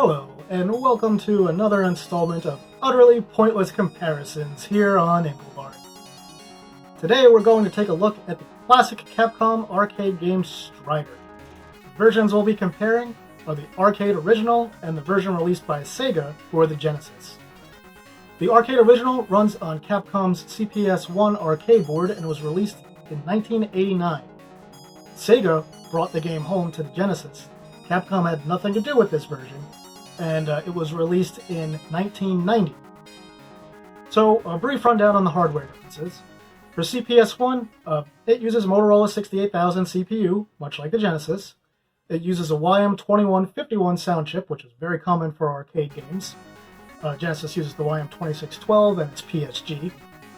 Hello, and welcome to another installment of utterly pointless comparisons here on Engelbart. Today we're going to take a look at the classic Capcom arcade game Strider. The versions we'll be comparing are the arcade original and the version released by Sega for the Genesis. The arcade original runs on Capcom's CPS-1 arcade board and was released in 1989. Sega brought the game home to the Genesis. Capcom had nothing to do with this version, and it was released in 1990. So, a brief rundown on the hardware differences. For CPS-1, it uses Motorola 68000 CPU, much like the Genesis. It uses a YM2151 sound chip, which is very common for arcade games. Genesis uses the YM2612 and its PSG.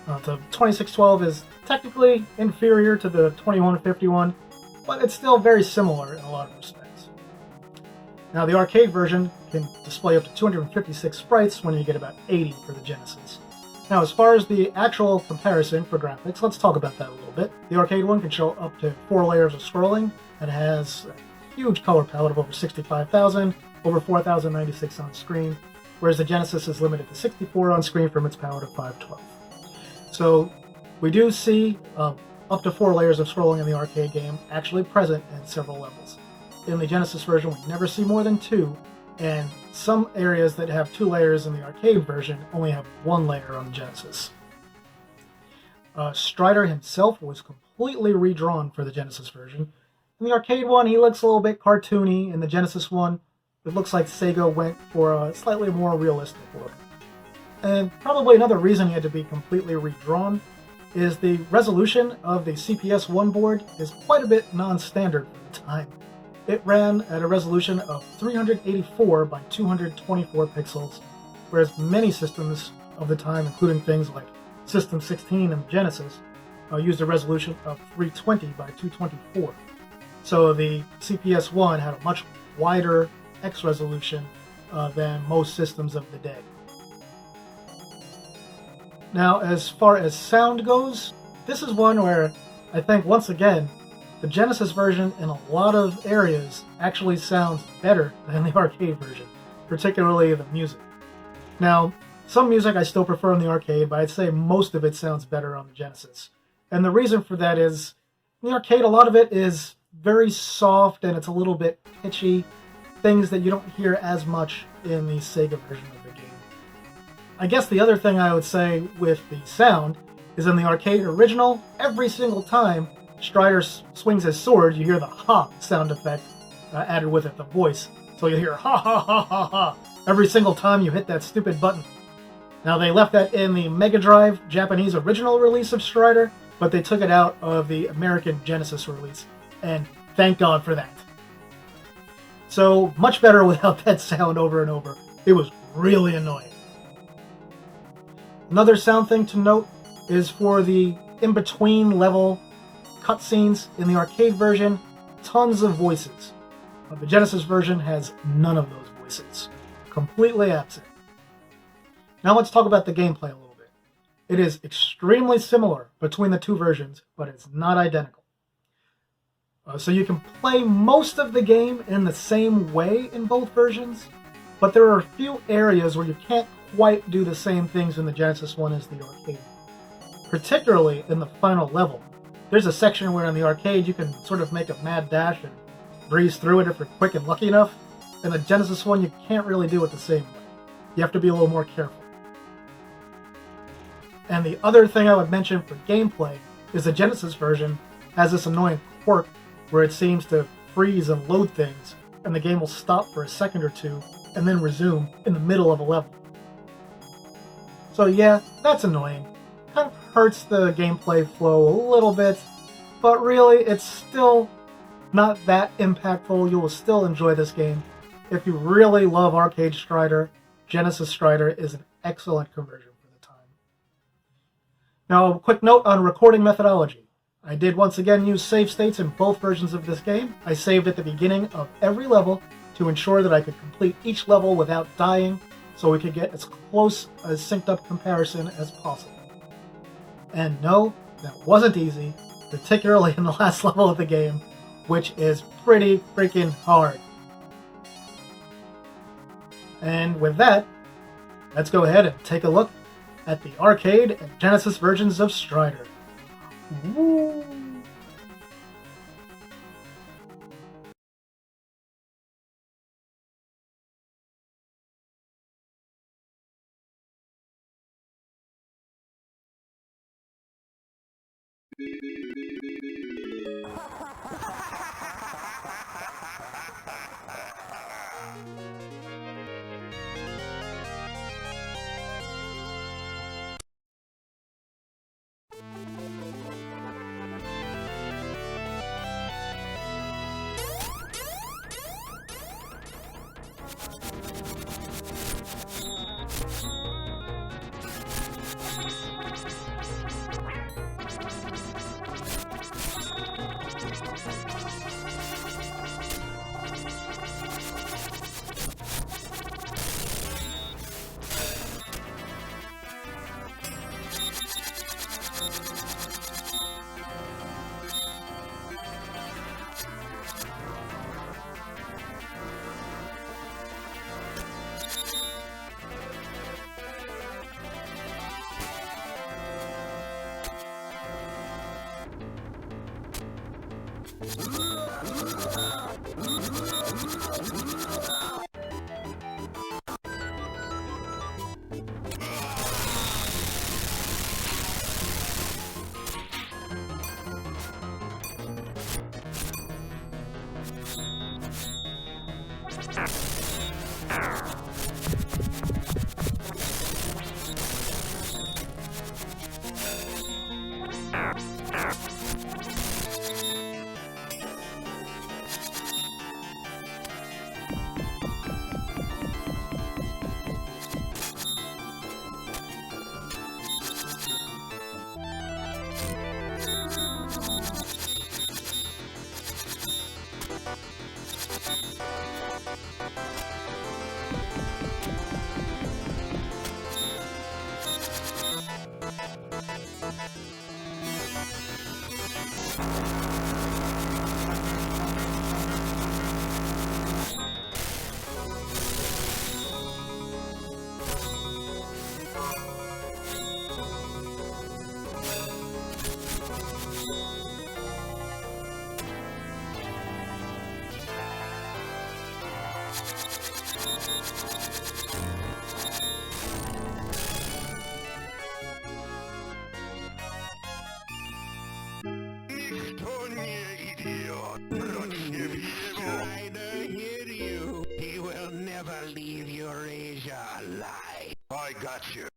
The 2612 is technically inferior to the 2151, but it's still very similar in a lot of respects. Now, the arcade version can display up to 256 sprites when you get about 80 for the Genesis. Now, as far as the actual comparison for graphics, let's talk about that a little bit. The arcade one can show up to 4 layers of scrolling and has a huge color palette of over 65,000, over 4,096 on screen, whereas the Genesis is limited to 64 on screen from its palette of 512. So, we do see up to 4 layers of scrolling in the arcade game actually present in several levels. In the Genesis version, we never see more than 2, and some areas that have 2 layers in the arcade version only have 1 layer on the Genesis. Strider himself was completely redrawn for the Genesis version. In the arcade one, he looks a little bit cartoony. In the Genesis one, it looks like Sega went for a slightly more realistic look. And probably another reason he had to be completely redrawn is the resolution of the CPS-1 board is quite a bit non-standard for the time. It ran at a resolution of 384 by 224 pixels, whereas many systems of the time, including things like System 16 and Genesis, used a resolution of 320 by 224. So the CPS-1 had a much wider X resolution than most systems of the day. Now, as far as sound goes, this is one where I think, once again, the Genesis version in a lot of areas actually sounds better than the arcade version, particularly the music. Now, some music I still prefer in the arcade, but I'd say most of it sounds better on the Genesis. And the reason for that is, in the arcade, a lot of it is very soft and it's a little bit pitchy, things that you don't hear as much in the Sega version of the game. I guess the other thing I would say with the sound is in the arcade original, every single time Strider swings his sword, you hear the ha sound effect added with it, the voice. So you hear ha ha ha ha ha every single time you hit that stupid button. Now, they left that in the Mega Drive Japanese original release of Strider, but they took it out of the American Genesis release, and thank God for that. So, much better without that sound over and over. It was really annoying. Another sound thing to note is for the in-between level cutscenes in the arcade version, tons of voices. The Genesis version has none of those voices. Completely absent. Now let's talk about the gameplay a little bit. It is extremely similar between the two versions, but it's not identical. So you can play most of the game in the same way in both versions, but there are a few areas where you can't quite do the same things in the Genesis one as the arcade. Particularly in the final level. There's a section where in the arcade you can sort of make a mad dash and breeze through it if you're quick and lucky enough. In the Genesis one, you can't really do it the same way. You have to be a little more careful. And the other thing I would mention for gameplay is the Genesis version has this annoying quirk where it seems to freeze and load things, and the game will stop for a second or two and then resume in the middle of a level. So yeah, that's annoying. Kind of hurts the gameplay flow a little bit, but really it's still not that impactful. You will still enjoy this game. If you really love arcade Strider, Genesis Strider is an excellent conversion for the time. Now, a quick note on recording methodology. I did once again use save states in both versions of this game. I saved at the beginning of every level to ensure that I could complete each level without dying, so we could get as close a synced up comparison as possible. And no, that wasn't easy, particularly in the last level of the game, which is pretty freaking hard. And with that, let's go ahead and take a look at the arcade and Genesis versions of Strider. Woo. He will never leave Eurasia alive. I got you.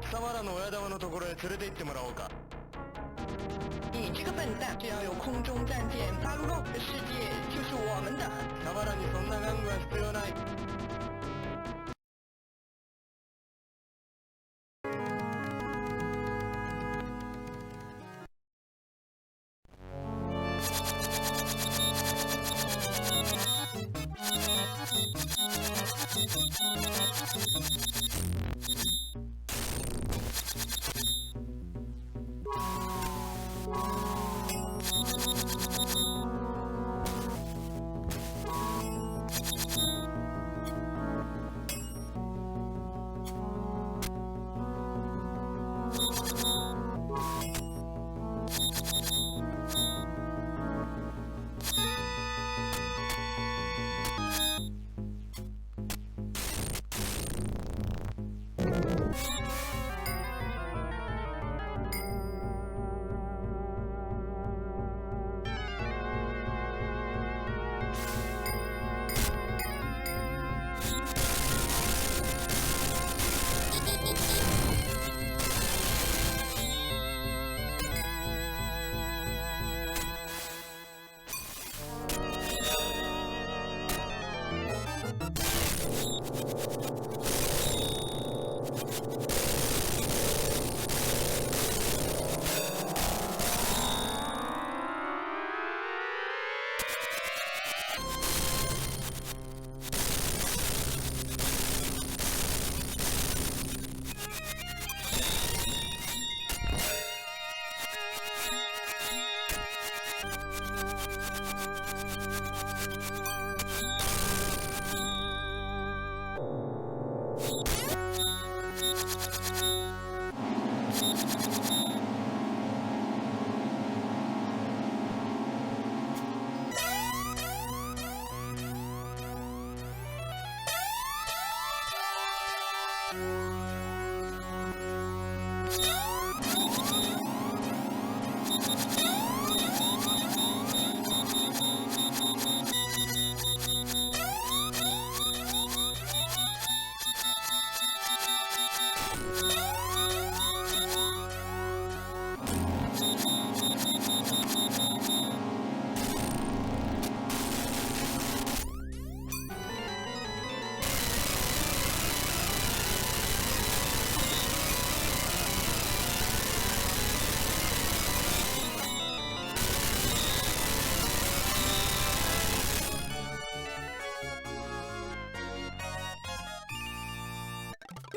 サワラの親玉のところへ連れて行ってもらおうか。你这个笨蛋！只要有空中战舰发入肉，世界就是我们的。サワラにそんな玩具は必要ない。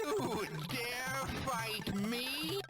You dare fight me?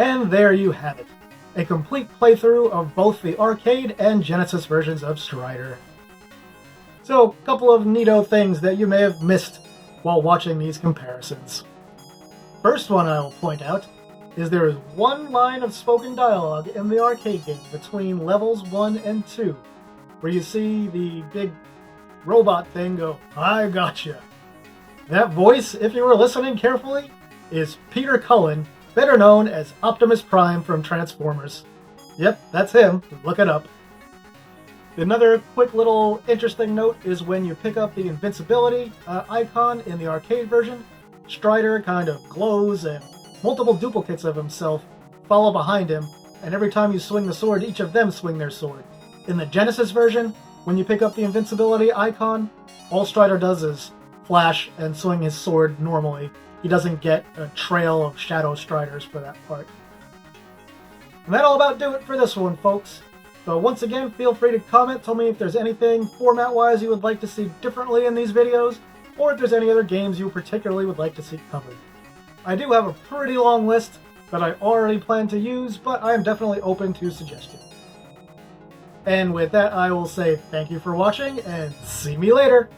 And there you have it, a complete playthrough of both the arcade and Genesis versions of Strider. So, a couple of neato things that you may have missed while watching these comparisons. First one I will point out is there is one line of spoken dialogue in the arcade game between levels 1 and 2, where you see the big robot thing go, "I gotcha." That voice, if you were listening carefully, is Peter Cullen, better known as Optimus Prime from Transformers. Yep, that's him. Look it up. Another quick little interesting note is when you pick up the invincibility icon in the arcade version, Strider kind of glows and multiple duplicates of himself follow behind him, and every time you swing the sword, each of them swing their sword. In the Genesis version, when you pick up the invincibility icon, all Strider does is flash and swing his sword normally. He doesn't get a trail of Shadow Striders for that part. And that'll about do it for this one, folks. So once again, feel free to comment, tell me if there's anything format-wise you would like to see differently in these videos, or if there's any other games you particularly would like to see covered. I do have a pretty long list that I already plan to use, but I am definitely open to suggestions. And with that, I will say thank you for watching, and see me later!